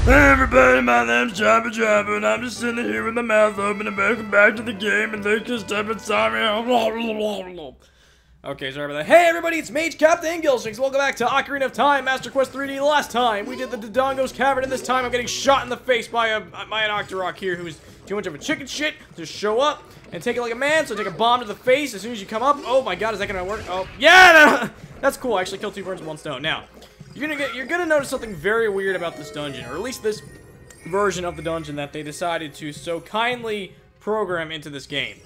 Hey everybody, my name's Jabu Jabu, and I'm just sitting here with my mouth open and welcome back to the game, and they just step inside me. Okay, sorry about that. Hey everybody, it's Mage Captain Gilstrings. Welcome back to Ocarina of Time, Master Quest 3D. Last time, we did the Dodongos Cavern, and this time I'm getting shot in the face by an Octorok here who's too much of a chicken shit to show up and take it like a man, so take a bomb to the face as soon as you come up. Oh my god, is that gonna work? Oh, yeah! That's cool, I actually killed 2 birds with 1 stone. Now, you're gonna notice something very weird about this dungeon, or at least this version of the dungeon that they decided to so kindly program into this game.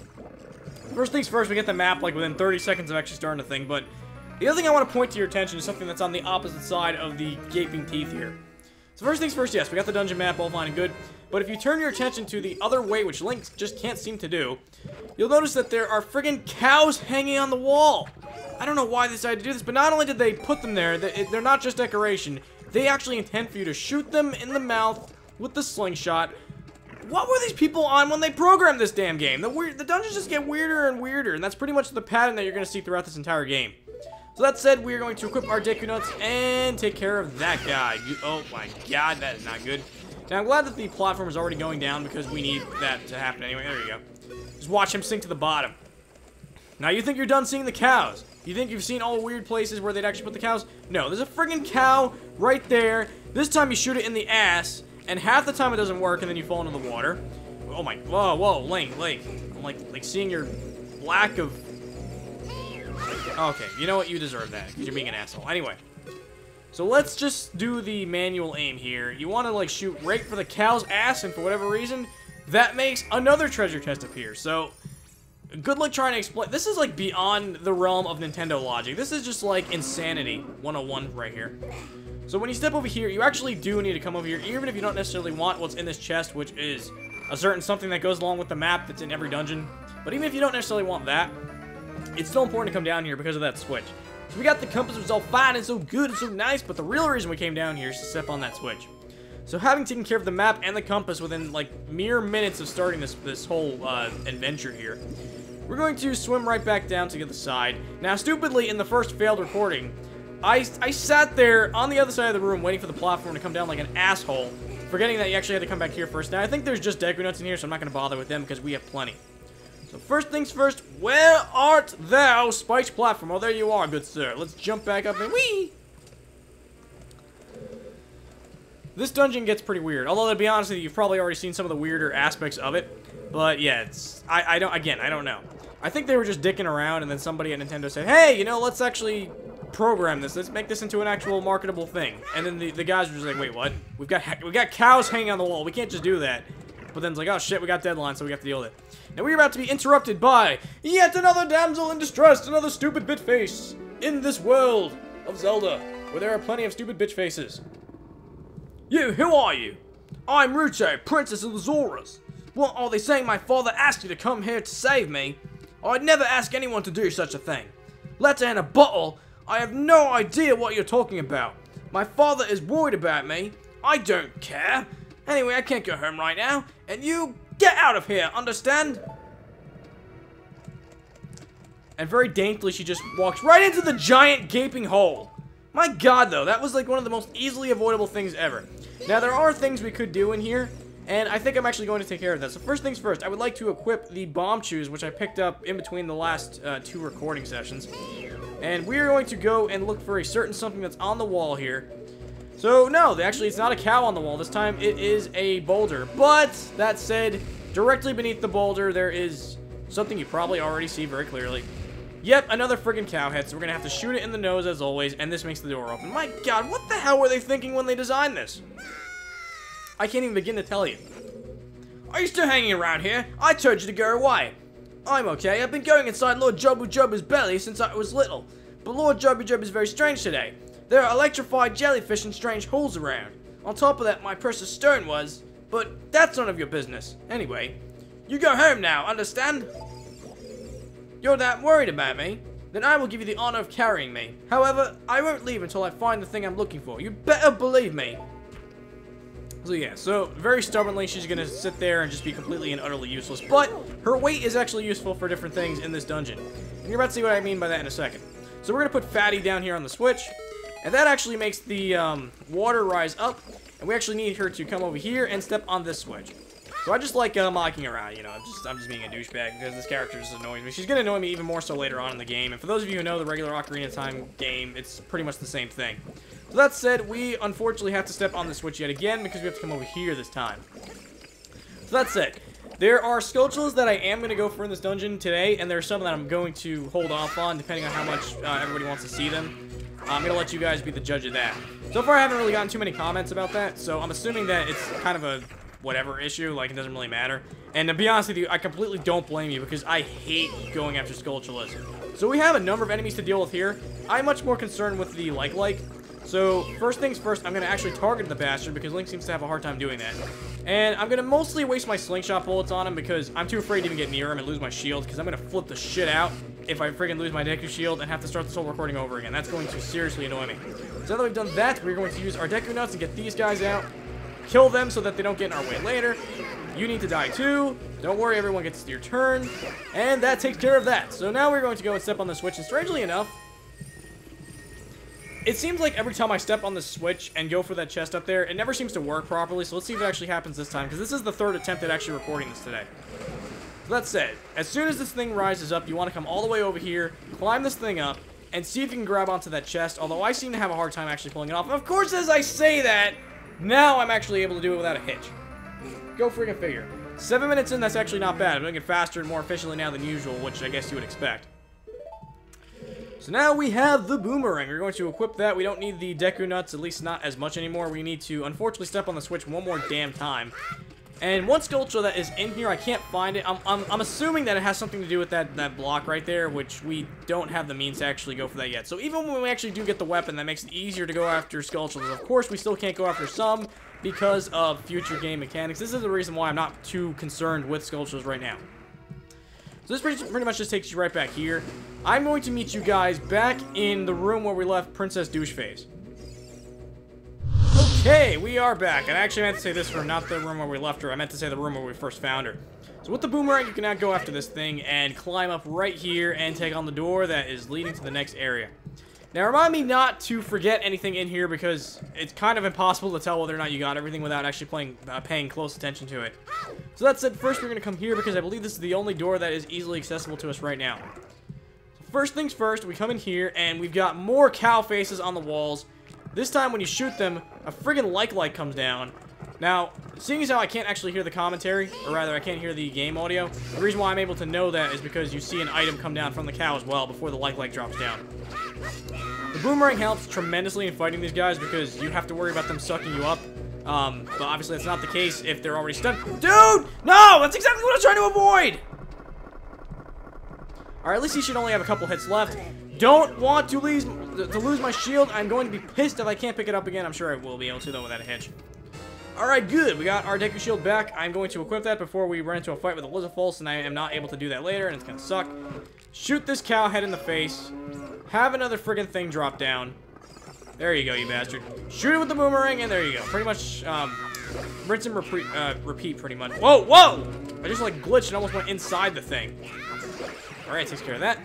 First things first, we get the map like within 30 seconds of actually starting the thing, but the other thing I want to point to your attention is something that's on the opposite side of the gaping teeth here. So first things first, yes, we got the dungeon map all fine and good, but if you turn your attention to the other way, which Link just can't seem to do, you'll notice that there are friggin' cows hanging on the wall. I don't know why they decided to do this, but not only did they put them there, they're not just decoration, they actually intend for you to shoot them in the mouth with the slingshot. What were these people on when they programmed this damn game? The dungeons just get weirder and weirder, and that's pretty much the pattern that you're going to see throughout this entire game. So that said, we are going to equip our Deku Nuts and take care of that guy. Oh my god, that is not good. Now, I'm glad that the platform is already going down because we need that to happen anyway. There you go. Just watch him sink to the bottom. Now, you think you're done seeing the cows? You think you've seen all the weird places where they'd actually put the cows? No, there's a friggin' cow right there. This time you shoot it in the ass, and half the time it doesn't work, and then you fall into the water. Oh my, whoa, Link. I'm like seeing your lack of... Okay, you know what? You deserve that, because you're being an asshole. Anyway, so let's just do the manual aim here. You want to, like, shoot right for the cow's ass, and for whatever reason, that makes another treasure chest appear. So, good luck trying to explain. This is, like, beyond the realm of Nintendo logic. This is just, like, insanity 101 right here. So when you step over here, you actually do need to come over here, even if you don't necessarily want what's in this chest, which is a certain something that goes along with the map that's in every dungeon. But even if you don't necessarily want that, it's still important to come down here because of that switch. So we got the compass, which is all fine and so good and so nice, but the real reason we came down here is to step on that switch. So having taken care of the map and the compass within, like, mere minutes of starting this whole adventure here, we're going to swim right back down to the other side. Now, stupidly, in the first failed recording, I sat there on the other side of the room waiting for the platform to come down like an asshole, forgetting that you actually had to come back here first. Now, I think there's just Deku Nuts in here, so I'm not going to bother with them because we have plenty. So first things first, where art thou, spiked platform? Oh, there you are, good sir. Let's jump back up and whee! This dungeon gets pretty weird, although to be honest with you, you've probably already seen some of the weirder aspects of it. But yeah, I don't know. I think they were just dicking around, and then somebody at Nintendo said, hey, you know, let's actually program this. Let's make this into an actual marketable thing. And then the guys were just like, wait, what? We've got cows hanging on the wall. We can't just do that. But then it's like, oh shit, we got deadlines, so we have to deal with it. Now we're about to be interrupted by yet another damsel in distress, another stupid bitch face in this world of Zelda, where there are plenty of stupid bitch faces. You, who are you? I'm Ruche, Princess of the Zoras. What are they saying? My father asked you to come here to save me? I'd never ask anyone to do such a thing. Letter in a bottle? I have no idea what you're talking about. My father is worried about me. I don't care. Anyway, I can't go home right now. And you, get out of here, understand? And very daintily, she just walks right into the giant gaping hole. My god, though, that was like one of the most easily avoidable things ever. Now, there are things we could do in here, and I think I'm actually going to take care of that. So first things first, I would like to equip the bomb shoes, which I picked up in between the last 2 recording sessions. And we are going to go and look for a certain something that's on the wall here. So, no, actually, it's not a cow on the wall. This time, it is a boulder. But, that said, directly beneath the boulder, there is something you probably already see very clearly. Yep, another friggin' cow head, so we're gonna have to shoot it in the nose as always, and this makes the door open. My god, what the hell were they thinking when they designed this? I can't even begin to tell you. Are you still hanging around here? I told you to go away. I'm okay. I've been going inside Lord Jabu Jabu's belly since I was little. But Lord Jabu Jabu is very strange today. There are electrified jellyfish and strange holes around. On top of that, my precious stone was. But that's none of your business. Anyway, you go home now, understand? You're that worried about me? Then I will give you the honor of carrying me. However, I won't leave until I find the thing I'm looking for. You better believe me. So yeah, so very stubbornly, she's gonna sit there and just be completely and utterly useless. But her weight is actually useful for different things in this dungeon. And you're about to see what I mean by that in a second. So we're gonna put Fatty down here on the switch. And that actually makes the water rise up. And we actually need her to come over here and step on this switch. So I just like mocking around, you know, I'm just being a douchebag because this character just annoys me. She's going to annoy me even more so later on in the game. And for those of you who know the regular Ocarina of Time game, it's pretty much the same thing. So that said, we unfortunately have to step on the switch yet again because we have to come over here this time. So that's it. There are Skulltulas that I am going to go for in this dungeon today, and there are some that I'm going to hold off on depending on how much everybody wants to see them. I'm going to let you guys be the judge of that. So far I haven't really gotten too many comments about that, so I'm assuming that it's kind of a whatever issue, like it doesn't really matter. And to be honest with you, I completely don't blame you because I hate going after Skulltulas. So we have a number of enemies to deal with here. I'm much more concerned with the like. So first things first, I'm going to actually target the bastard because Link seems to have a hard time doing that. And I'm going to mostly waste my slingshot bullets on him because I'm too afraid to even get near him and lose my shield because I'm going to flip the shit out if I friggin' lose my Deku shield and have to start this whole recording over again. That's going to seriously annoy me. So now that we've done that, we're going to use our Deku nuts and get these guys out. Kill them so that they don't get in our way later. You need to die too. Don't worry, everyone gets your turn. And that takes care of that. So now we're going to go and step on the switch. And strangely enough, it seems like every time I step on the switch and go for that chest up there, it never seems to work properly. So let's see if it actually happens this time. Because this is the third attempt at actually recording this today. So that said, as soon as this thing rises up, you want to come all the way over here, climb this thing up, and see if you can grab onto that chest. Although I seem to have a hard time actually pulling it off. And of course, as I say that, now I'm actually able to do it without a hitch. Go freaking figure. 7 minutes in, that's actually not bad. I'm doing it faster and more efficiently now than usual, which I guess you would expect. So now we have the boomerang. We're going to equip that. We don't need the Deku nuts, at least not as much anymore. We need to, unfortunately, step on the switch one more damn time. And one Skulltula that is in here, I can't find it. I'm assuming that it has something to do with that block right there, which we don't have the means to actually go for that yet. So even when we actually do get the weapon, that makes it easier to go after Skulltulas. Of course, we still can't go after some because of future game mechanics. This is the reason why I'm not too concerned with Skulltulas right now. So this pretty much just takes you right back here. I'm going to meet you guys back in the room where we left Princess Doucheface. Okay, we are back. And I actually meant to say this room, not the room where we left her. I meant to say the room where we first found her. So with the boomerang, you can now go after this thing and climb up right here and take on the door that is leading to the next area. Now, remind me not to forget anything in here because it's kind of impossible to tell whether or not you got everything without actually paying close attention to it. So that said, first we're going to come here because I believe this is the only door that is easily accessible to us right now. First things first, we come in here and we've got more cow faces on the walls. This time when you shoot them, a friggin' like comes down. Now, seeing as how I can't actually hear the commentary, or rather I can't hear the game audio, the reason why I'm able to know that is because you see an item come down from the cow as well before the like drops down. The boomerang helps tremendously in fighting these guys because you have to worry about them sucking you up. But obviously that's not the case if they're already stunned. Dude! No! That's exactly what I was trying to avoid! Alright, at least he should only have a couple hits left. Don't want to lose my shield. I'm going to be pissed if I can't pick it up again. I'm sure I will be able to, though, without a hitch. Alright, good. We got our Deku shield back. I'm going to equip that before we run into a fight with a Lizardfolds, and I am not able to do that later, and it's going to suck. Shoot this cow head in the face. Have another friggin' thing drop down. There you go, you bastard. Shoot it with the boomerang, and there you go. Pretty much, rinse and repeat, pretty much. Whoa, whoa! I just, like, glitched and almost went inside the thing. Alright, takes care of that.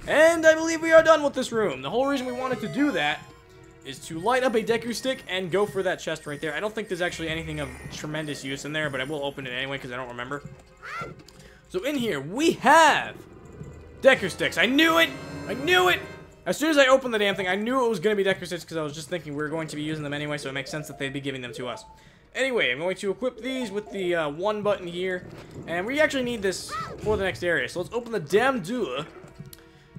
And I believe we are done with this room. The whole reason we wanted to do that is to light up a Deku stick and go for that chest right there. I don't think there's actually anything of tremendous use in there, but I will open it anyway because I don't remember. So in here, we have Deku sticks. I knew it! I knew it! As soon as I opened the damn thing, I knew it was going to be Deku sticks because I was just thinking we were going to be using them anyway, so it makes sense that they'd be giving them to us. Anyway, I'm going to equip these with the one button here, and we actually need this for the next area. So let's open the damn door.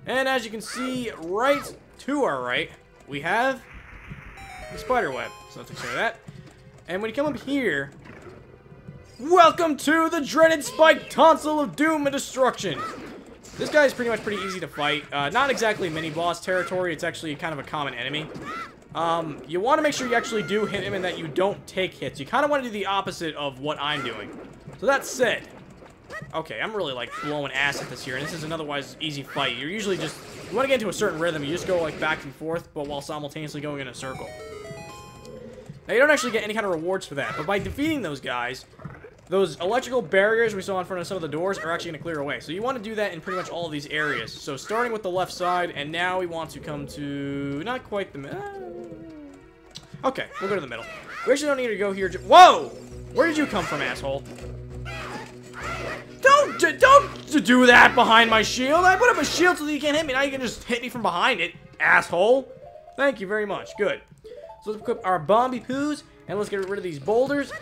And as you can see, right to our right, we have the spider web. So let's take care of that. And when you come up here, welcome to the dreaded spiked tonsil of doom and destruction. This guy is pretty easy to fight. Not exactly mini-boss territory. It's actually kind of a common enemy. You want to make sure you actually do hit him and that you don't take hits. You kind of want to do the opposite of what I'm doing. So that said, okay, I'm really, like, blowing ass at this here, and this is an otherwise easy fight. You're usually just, you want to get into a certain rhythm, you just go, like, back and forth, but while simultaneously going in a circle. Now, you don't actually get any kind of rewards for that, but by defeating those guys, those electrical barriers we saw in front of some of the doors are actually going to clear away. So you want to do that in pretty much all of these areas. So starting with the left side, and now we want to come to, not quite the middle. Okay, we'll go to the middle. We actually don't need to go here. Whoa! Where did you come from, asshole? Don't do that behind my shield. I put up a shield so that you can't hit me. Now you can just hit me from behind it, asshole. Thank you very much. Good. So let's equip our Bombi Poos, and let's get rid of these boulders.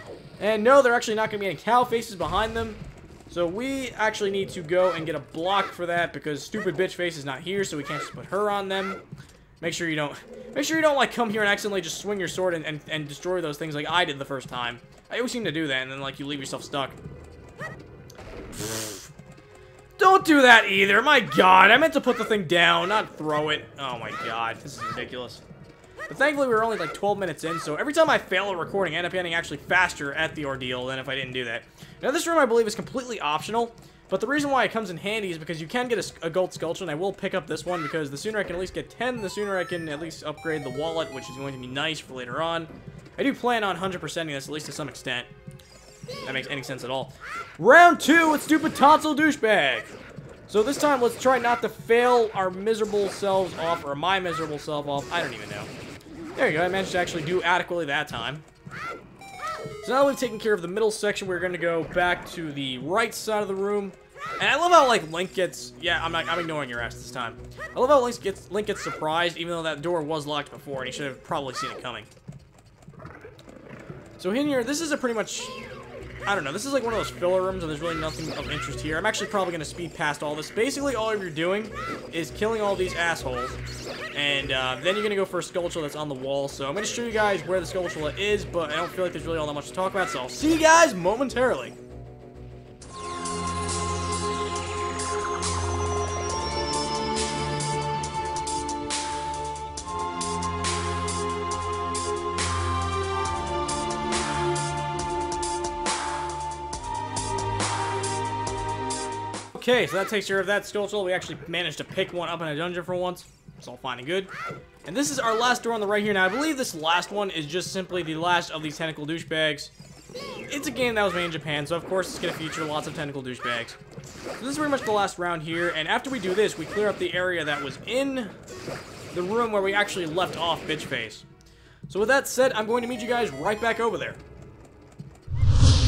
And no, they're actually not going to be any cow faces behind them. So we actually need to go and get a block for that because stupid bitch face is not here, so we can't just put her on them. Make sure you don't like come here and accidentally just swing your sword and destroy those things like I did the first time. I always seem to do that, and then like you leave yourself stuck. Don't do that either. My God, I meant to put the thing down, not throw it. Oh my God, this is ridiculous. But thankfully, we were only like 12 minutes in, so every time I fail a recording, I end up getting actually faster at the ordeal than if I didn't do that. Now, this room, I believe, is completely optional, but the reason why it comes in handy is because you can get a gold sculpture, and I will pick up this one because the sooner I can at least get 10, the sooner I can at least upgrade the wallet, which is going to be nice for later on. I do plan on 100%ing this, at least to some extent. If that makes any sense at all. Round 2 with stupid tonsil douchebag. So this time, let's try not to fail our miserable selves off, or my miserable self off. I don't even know. There you go, I managed to actually do adequately that time. So now that we've taken care of the middle section, we're going to go back to the right side of the room. And I love how, like, Link gets... Yeah, I'm ignoring your ass this time. I love how Link gets surprised, even though that door was locked before, and he should have probably seen it coming. So in here, this is a pretty much... I don't know, this is like one of those filler rooms, and there's really nothing of interest here. I'm actually probably going to speed past all this. Basically, all you're doing is killing all these assholes. And then you're going to go for a Skulltula that's on the wall. So I'm going to show you guys where the Skulltula is, but I don't feel like there's really all that much to talk about. So I'll see you guys momentarily. Okay, so that takes care of that Skulltula. We actually managed to pick one up in a dungeon for once. It's all fine and good. And this is our last door on the right here. Now, I believe this last one is just simply the last of these tentacle douchebags. It's a game that was made in Japan, so of course it's going to feature lots of tentacle douchebags. So this is pretty much the last round here, and after we do this, we clear up the area that was in the room where we actually left off Bitch Face. So with that said, I'm going to meet you guys right back over there.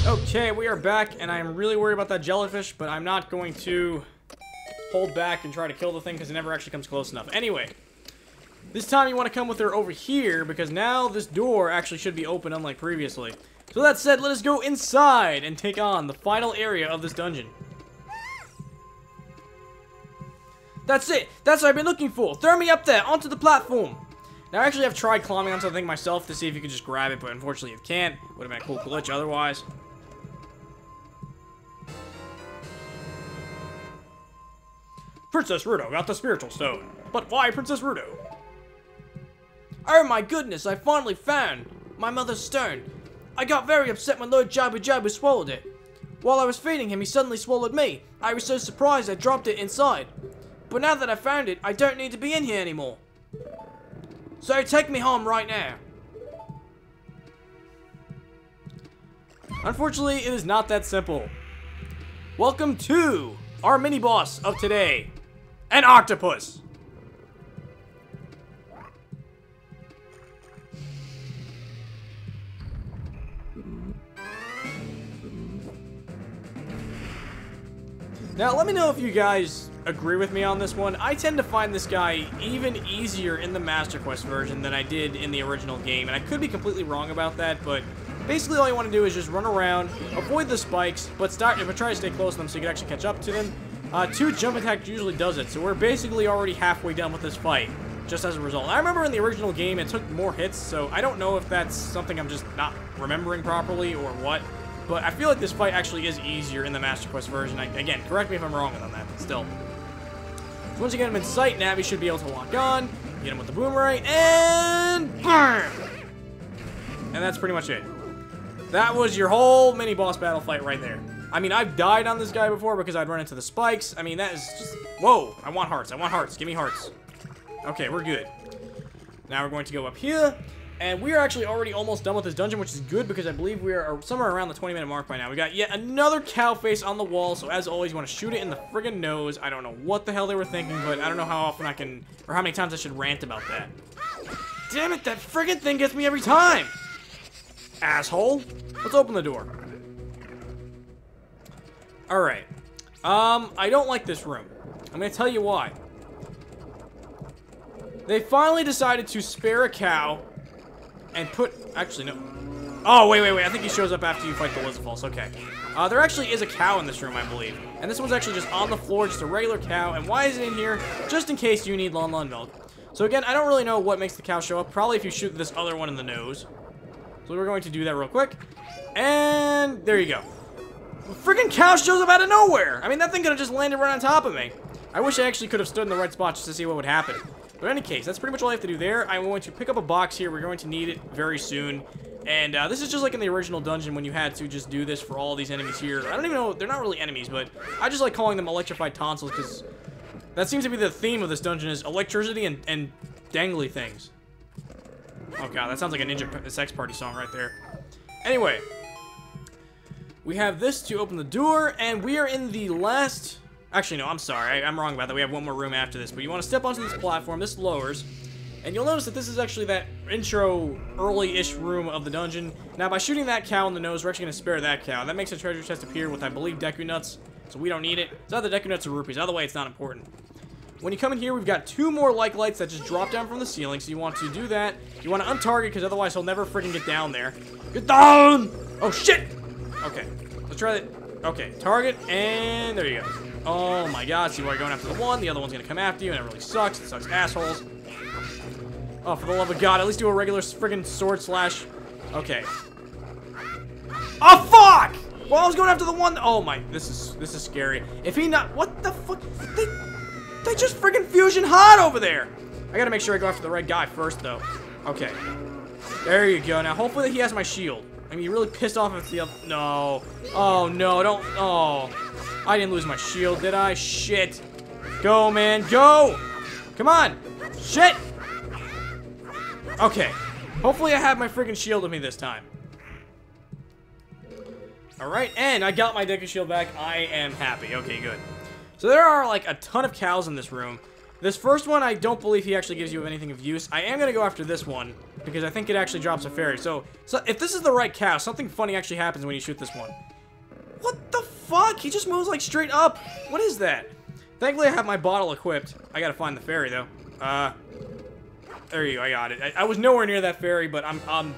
Okay, we are back, and I'm really worried about that jellyfish, but I'm not going to hold back and try to kill the thing because it never actually comes close enough. Anyway, this time you want to come with her over here because now this door actually should be open unlike previously. So that said, let us go inside and take on the final area of this dungeon. That's it! That's what I've been looking for! Throw me up there, onto the platform! Now, I actually have tried climbing on something myself to see if you could just grab it, but unfortunately you can't. Would have been a cool glitch otherwise. Princess Rudo got the spiritual stone. But why Princess Rudo? Oh my goodness, I finally found my mother's stone. I got very upset when Lord Jabu Jabu swallowed it. While I was feeding him, he suddenly swallowed me. I was so surprised I dropped it inside. But now that I found it, I don't need to be in here anymore. So take me home right now. Unfortunately, it is not that simple. Welcome to our mini-boss of today, an octopus. Now, let me know if you guys agree with me on this one. I tend to find this guy even easier in the Master Quest version than I did in the original game, and I could be completely wrong about that, but basically all you want to do is just run around, avoid the spikes, but try to stay close to them so you can actually catch up to them. 2 jump attacks usually does it, so we're basically already halfway done with this fight, just as a result. I remember in the original game it took more hits, so I don't know if that's something I'm just not remembering properly or what. But I feel like this fight actually is easier in the Master Quest version. Again, correct me if I'm wrong on that, but still. So once you get him in sight, Navi should be able to lock on, get him with the boomerang, and BAM! And that's pretty much it. That was your whole mini-boss battle fight right there. I mean, I've died on this guy before because I'd run into the spikes. I mean, that is just... Whoa! I want hearts. I want hearts. Give me hearts. Okay, we're good. Now we're going to go up here. And we are actually already almost done with this dungeon, which is good because I believe we are somewhere around the 20-minute mark by now. We got yet another cow face on the wall, so as always, you want to shoot it in the friggin' nose. I don't know what the hell they were thinking, but I don't know how often I can, or how many times I should rant about that. Damn it, that friggin' thing gets me every time! asshole. Let's open the door. Alright. I don't like this room. I'm gonna tell you why. They finally decided to spare a cow and put... Actually, no. Oh, wait. I think he shows up after you fight the Lizafalls. Okay. There actually is a cow in this room, I believe. And this one's actually just on the floor, just a regular cow. And why is it in here? Just in case you need Lon milk. So again, I don't really know what makes the cow show up. Probably if you shoot this other one in the nose. So we're going to do that real quick. And there you go. The freaking cow shows up out of nowhere. I mean, that thing could have just landed right on top of me. I wish I actually could have stood in the right spot just to see what would happen. But in any case, that's pretty much all I have to do there. I'm going to pick up a box here. We're going to need it very soon. And this is just like in the original dungeon when you had to just do this for all these enemies here. I don't even know. They're not really enemies, but I just like calling them electrified tonsils because that seems to be the theme of this dungeon is electricity and dangly things. Oh god, that sounds like a Ninja Sex Party song right there. Anyway, we have this to open the door, and we are in the last... Actually, no, I'm sorry. I'm wrong about that. We have one more room after this, but you want to step onto this platform. This lowers, and you'll notice that this is actually that intro, early-ish room of the dungeon. Now, by shooting that cow in the nose, we're actually going to spare that cow. That makes a treasure chest appear with, I believe, Deku Nuts, so we don't need it. It's either Deku Nuts or rupees. Either way, it's not important. When you come in here, we've got 2 more like lights that just drop down from the ceiling, so you want to do that. You want to untarget, because otherwise he'll never freaking get down there. Get down! Oh, shit! Okay, let's try that. Okay, target, and there you go. Oh my god, see why you're going after the one, the other one's gonna come after you, and it really sucks. It sucks assholes. Oh, for the love of god, at least do a regular friggin' sword slash. Okay. Oh, fuck! Well, I was going after the one. Oh my, this is scary. If he not, what the fuck? They just friggin' fusion hot over there. I gotta make sure I go after the right guy first, though. Okay. There you go. Now, hopefully he has my shield. I mean, you're really pissed off if it's the other. No. Oh, no, don't. Oh. I didn't lose my shield, did I? Shit. Go, man. Go. Come on. Shit. Okay. Hopefully I have my friggin' shield with me this time. Alright, and I got my Deku shield back. I am happy. Okay, good. So there are, like, a ton of cows in this room. This first one, I don't believe he actually gives you anything of use. I am going to go after this one, because I think it actually drops a fairy. So if this is the right cow, something funny actually happens when you shoot this one. What the fuck? He just moves, like, straight up. What is that? Thankfully, I have my bottle equipped. I got to find the fairy, though. There you go. I got it. I was nowhere near that fairy, but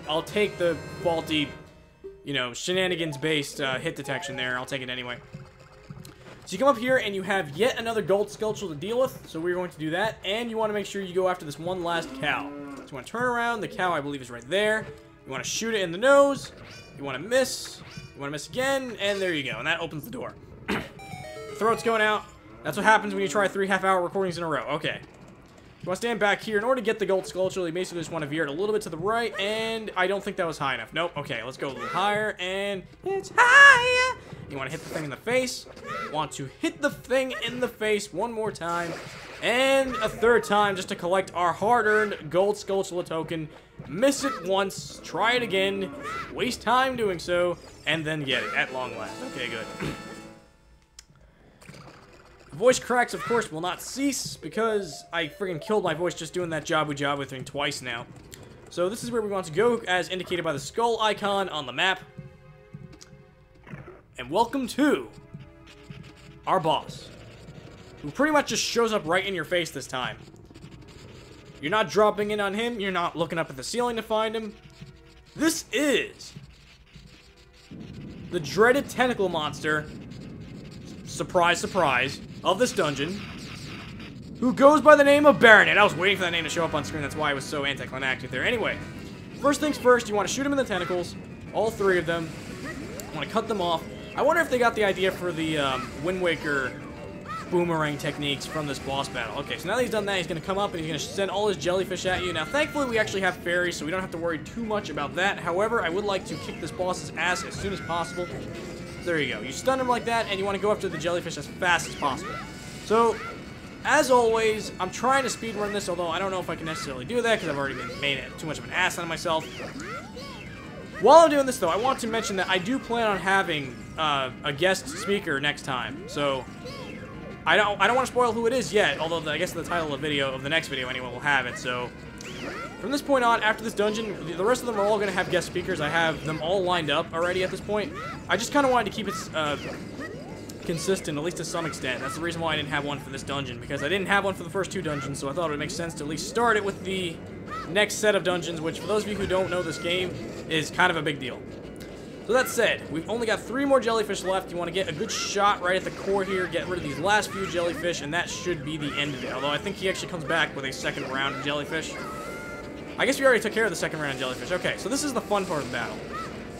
I'll take the faulty, you know, shenanigans-based hit detection there. I'll take it anyway. So you come up here and you have yet another gold sculpture to deal with, so we're going to do that, and you want to make sure you go after this one last cow. So you want to turn around, the cow I believe is right there, you want to shoot it in the nose, you want to miss, you want to miss again, and there you go, and that opens the door. Throat's going out. That's what happens when you try 3 half-hour recordings in a row. Okay. You want to stand back here. In order to get the gold sculpture, you basically just want to veer it a little bit to the right, and I don't think that was high enough. Nope. Okay, let's go a little higher, and it's higher. You want to hit the thing in the face. Want to hit the thing in the face one more time, and a third time just to collect our hard-earned gold sculpture token. Miss it once, try it again, waste time doing so, and then get it at long last. Okay, good. Voice cracks, of course, will not cease because I friggin' killed my voice just doing that Jabu Jabu thing twice now. So this is where we want to go, as indicated by the skull icon on the map. And welcome to our boss, who pretty much just shows up right in your face this time. You're not dropping in on him. You're not looking up at the ceiling to find him. This is the dreaded tentacle monster, surprise, surprise, of this dungeon, who goes by the name of Baronet. I was waiting for that name to show up on screen. That's why I was so anticlimactic there. Anyway, first things first, you want to shoot him in the tentacles. All 3 of them. You want to cut them off. I wonder if they got the idea for the Wind Waker boomerang techniques from this boss battle. Okay, so now that he's done that, he's going to come up and he's going to send all his jellyfish at you. Now, thankfully, we actually have fairies, so we don't have to worry too much about that. However, I would like to kick this boss's ass as soon as possible. There you go. You stun him like that, and you want to go after the jellyfish as fast as possible. So, as always, I'm trying to speedrun this, although I don't know if I can necessarily do that, because I've already made too much of an ass out of myself. While I'm doing this, though, I want to mention that I do plan on having a guest speaker next time. So, I don't want to spoil who it is yet, although I guess the title of the next video anyway will have it. So, from this point on, after this dungeon, the rest of them are all going to have guest speakers. I have them all lined up already at this point. I just kind of wanted to keep it consistent, at least to some extent. That's the reason why I didn't have one for this dungeon, because I didn't have one for the first 2 dungeons, so I thought it would make sense to at least start it with the next set of dungeons, which, for those of you who don't know this game, is kind of a big deal. So that said, we've only got 3 more jellyfish left. You want to get a good shot right at the core here, get rid of these last few jellyfish, and that should be the end of it. Although I think he actually comes back with a second round of jellyfish. I guess we already took care of the second round of jellyfish. Okay, so this is the fun part of the battle.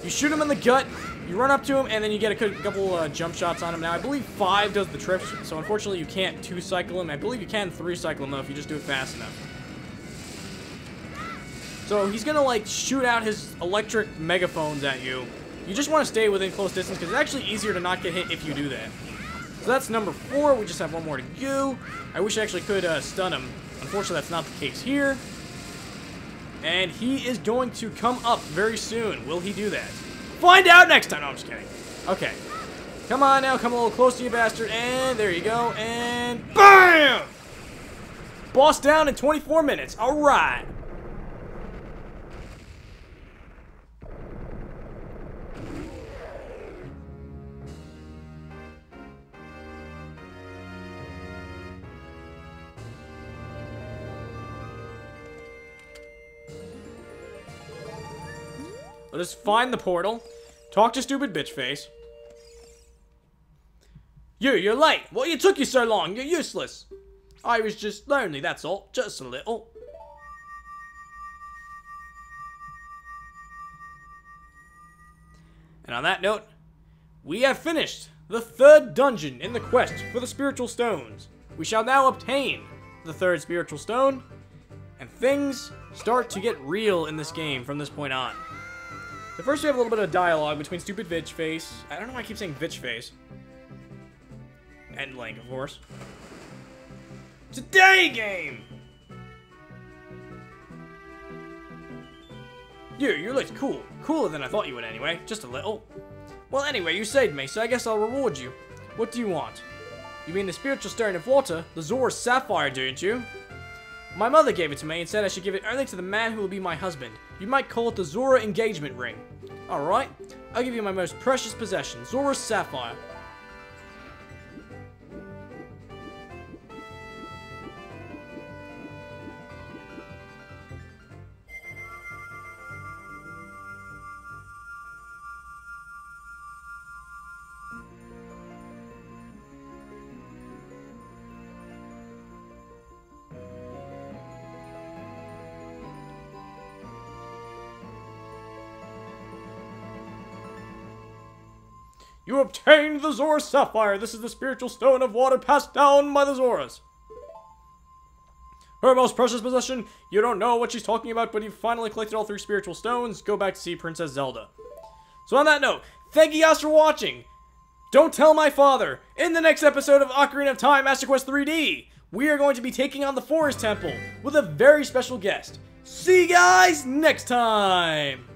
You shoot him in the gut, you run up to him, and then you get a couple jump shots on him. Now, I believe 5 does the trick, so unfortunately you can't 2-cycle him. I believe you can 3-cycle him, though, if you just do it fast enough. So he's gonna, like, shoot out his electric megaphones at you. You just want to stay within close distance, because it's actually easier to not get hit if you do that. So that's number 4. We just have 1 more to go. I wish I actually could stun him. Unfortunately, that's not the case here. And he is going to come up very soon. Will he do that? Find out next time. No, I'm just kidding. Okay. Come on now. Come a little closer, you bastard. And there you go. And BAM! Boss down in 24 minutes. All right. Let us find the portal. Talk to stupid bitch face. You're late. What took you so long? You're useless. I was just lonely, that's all. Just a little. And on that note, we have finished the 3rd dungeon in the quest for the spiritual stones. We shall now obtain the 3rd spiritual stone, and things start to get real in this game from this point on. But first we have a little bit of dialogue between stupid bitch face. I don't know why I keep saying bitch face. And Link, of course. It's a day game! You looked cool. Cooler than I thought you would anyway. Just a little. Well, anyway, you saved me, so I guess I'll reward you. What do you want? You mean the spiritual stone of water? The Zora's Sapphire, don't you? My mother gave it to me and said I should give it only to the man who will be my husband. You might call it the Zora engagement ring. Alright, I'll give you my most precious possession, Zora's Sapphire. You obtained the Zora's Sapphire. This is the spiritual stone of water passed down by the Zoras. Her most precious possession. You don't know what she's talking about, but you've finally collected all 3 spiritual stones. Go back to see Princess Zelda. So on that note, thank you guys for watching. Don't tell my father. In the next episode of Ocarina of Time Master Quest 3D, we are going to be taking on the Forest Temple with a very special guest. See you guys next time.